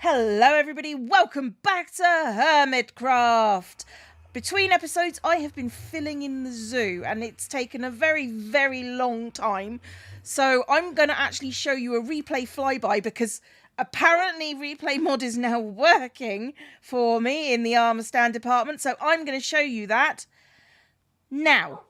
Hello everybody, welcome back to Hermitcraft. Between episodes I have been filling in the zoo and it's taken a very long time. So I'm going to actually show you a replay flyby because apparently replay mod is now working for me in the armor stand department. So I'm going to show you that now.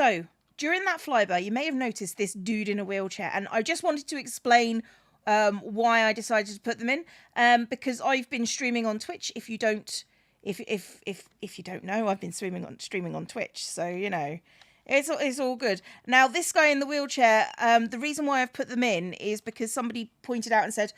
So during that flyby, you may have noticed this dude in a wheelchair, and I just wanted to explain why I decided to put them in, because I've been streaming on Twitch. If you don't know, I've been streaming on Twitch, so you know, it's all good. Now, this guy in the wheelchair, the reason why I've put them in is because somebody pointed out and said,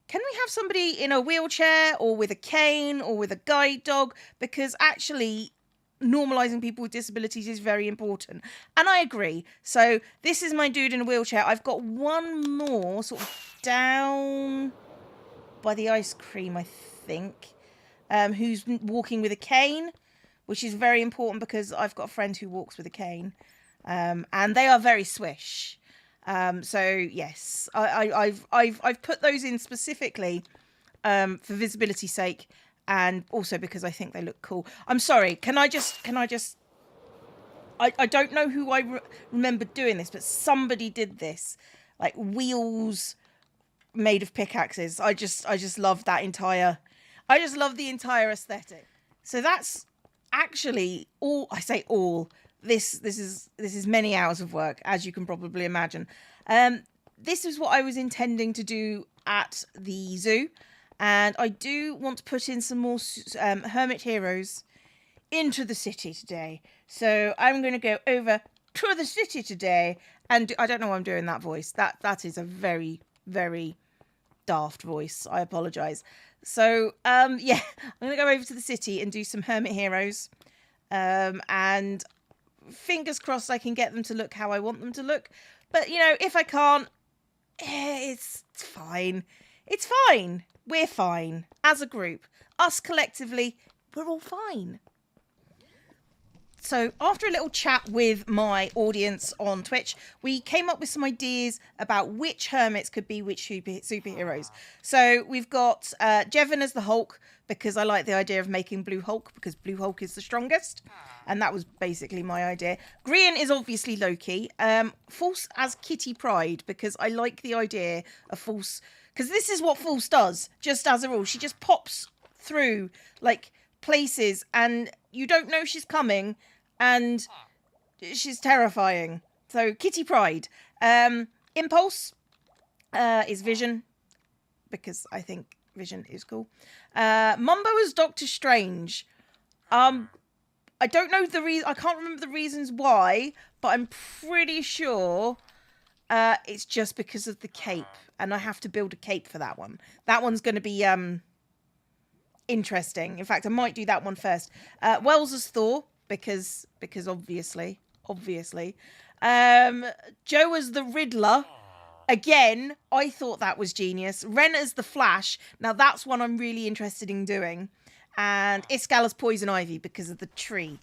can we have somebody in a wheelchair or with a cane or with a guide dog? Because actually, normalizing people with disabilities is very important. And I agree. So this is my dude in a wheelchair. I've got one more sort of down by the ice cream, I think, who's walking with a cane, which is very important because I've got a friend who walks with a cane, and they are very swish. So yes, I've put those in specifically for visibility's sake, and also because I think they look cool. I'm sorry. Can I just? I don't know who I remember doing this, but somebody did this, like wheels made of pickaxes. I just love that entire. I just love the entire aesthetic. So that's actually all. I say all. This is many hours of work, as you can probably imagine. This is what I was intending to do at the zoo, and I do want to put in some more hermit heroes into the city today. So I'm going to go over to the city today, and I don't know why I'm doing that voice. That is a very, very daft voice. I apologise. So yeah, I'm going to go over to the city and do some hermit heroes, and fingers crossed I can get them to look how I want them to look. But, you know, if I can't, it's fine. It's fine. We're fine. As a group. Us collectively, we're all fine. So after a little chat with my audience on Twitch, we came up with some ideas about which hermits could be which superheroes. So we've got Jevon as the Hulk, because I like the idea of making Blue Hulk, because Blue Hulk is the strongest. And that was basically my idea. Grian is obviously Loki. False as Kitty Pryde, because I like the idea of False, because this is what False does, just as a rule. She just pops through, like, places, and you don't know she's coming, and she's terrifying. So Kitty Pryde. Impulse is Vision, because I think Vision is cool. Mumbo is Doctor Strange. I don't know the reason. I can't remember the reasons why, but I'm pretty sure it's just because of the cape, and I have to build a cape for that one. That one's going to be interesting. In fact, I might do that one first. Wells as Thor, because obviously. Joe as the Riddler. Again, I thought that was genius. Ren as the Flash. Now that's one I'm really interested in doing. And Iskall as Poison Ivy because of the tree.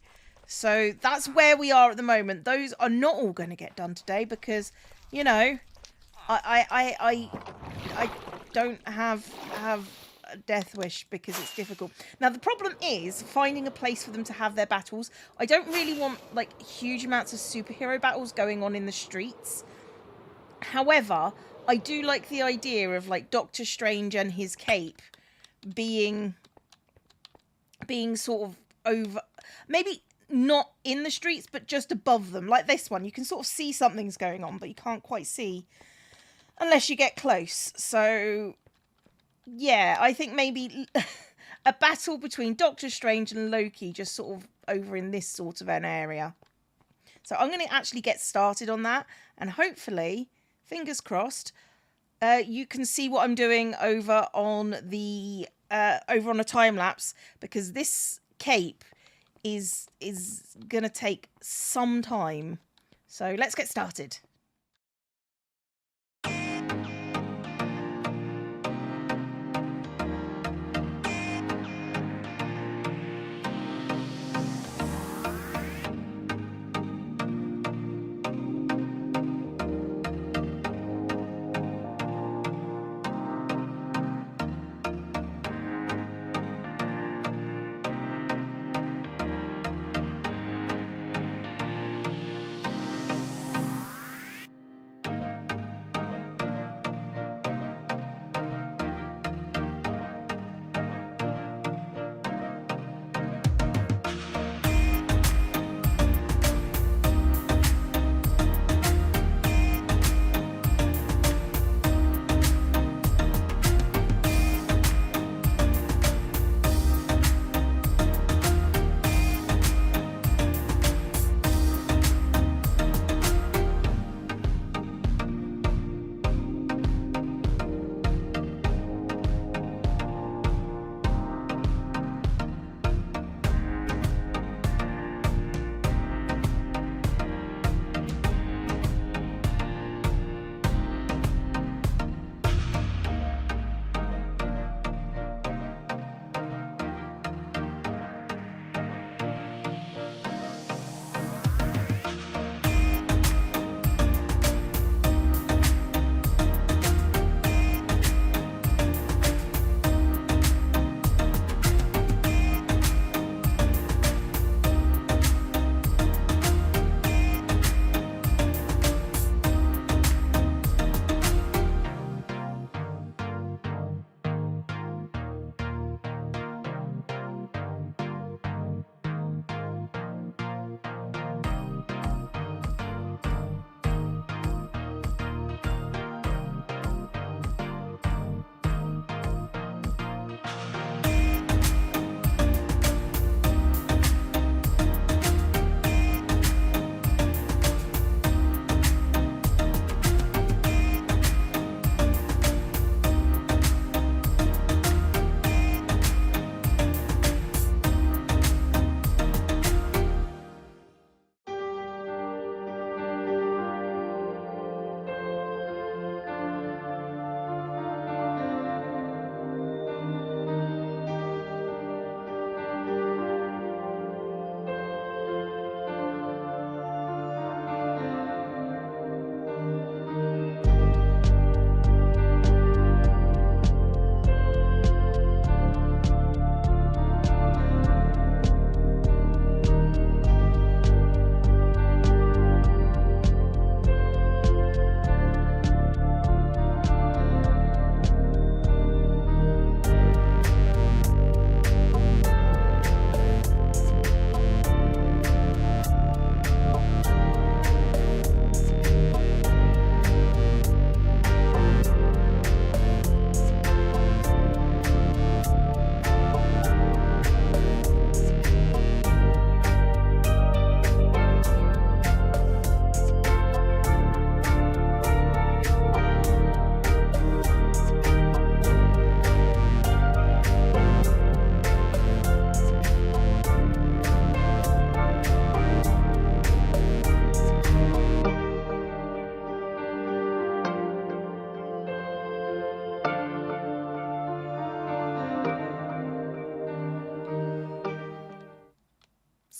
So that's where we are at the moment. Those are not all going to get done today because, you know, I don't have a death wish because it's difficult. Now the problem is finding a place for them to have their battles. I don't really want like huge amounts of superhero battles going on in the streets. However, I do like the idea of like Doctor Strange and his cape being sort of over, maybe not in the streets, but just above them, like this one. You can sort of see something's going on, but you can't quite see unless you get close. So yeah, I think maybe a battle between Doctor Strange and Loki just sort of over in this sort of an area. So I'm going to actually get started on that, and hopefully, fingers crossed, you can see what I'm doing over on the a time lapse, because this cape is gonna take some time. So let's get started.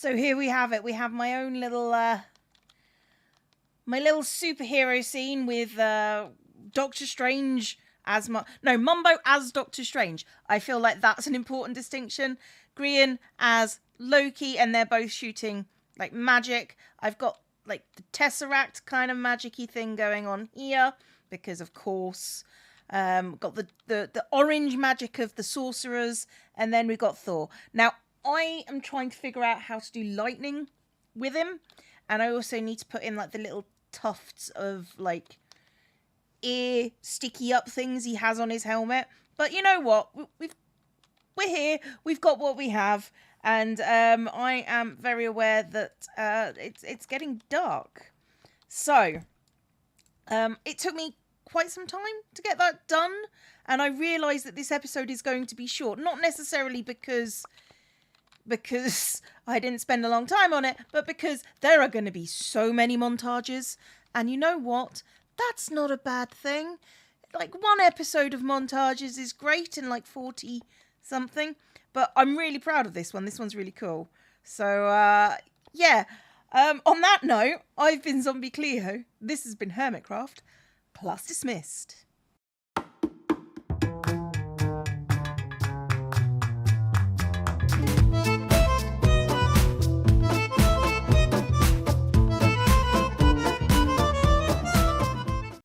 So here we have it. We have my own little my little superhero scene with Doctor Strange as Mumbo as Doctor Strange. I feel like that's an important distinction. Grian as Loki, and they're both shooting like magic. I've got like the Tesseract kind of magic-y thing going on here because, of course, got the orange magic of the sorcerers, and then we got Thor. Now, I am trying to figure out how to do lightning with him, and I also need to put in like the little tufts of like ear sticky up things he has on his helmet. But you know what? We're here. We've got what we have, and I am very aware that it's getting dark. So it took me quite some time to get that done, and I realised that this episode is going to be short. Not necessarily because I didn't spend a long time on it, but because there are going to be so many montages. And you know what? That's not a bad thing. Like, one episode of montages is great in like 40 something, but I'm really proud of this one. This one's really cool. So, yeah. On that note, I've been Zombie Cleo. This has been Hermitcraft. Class dismissed.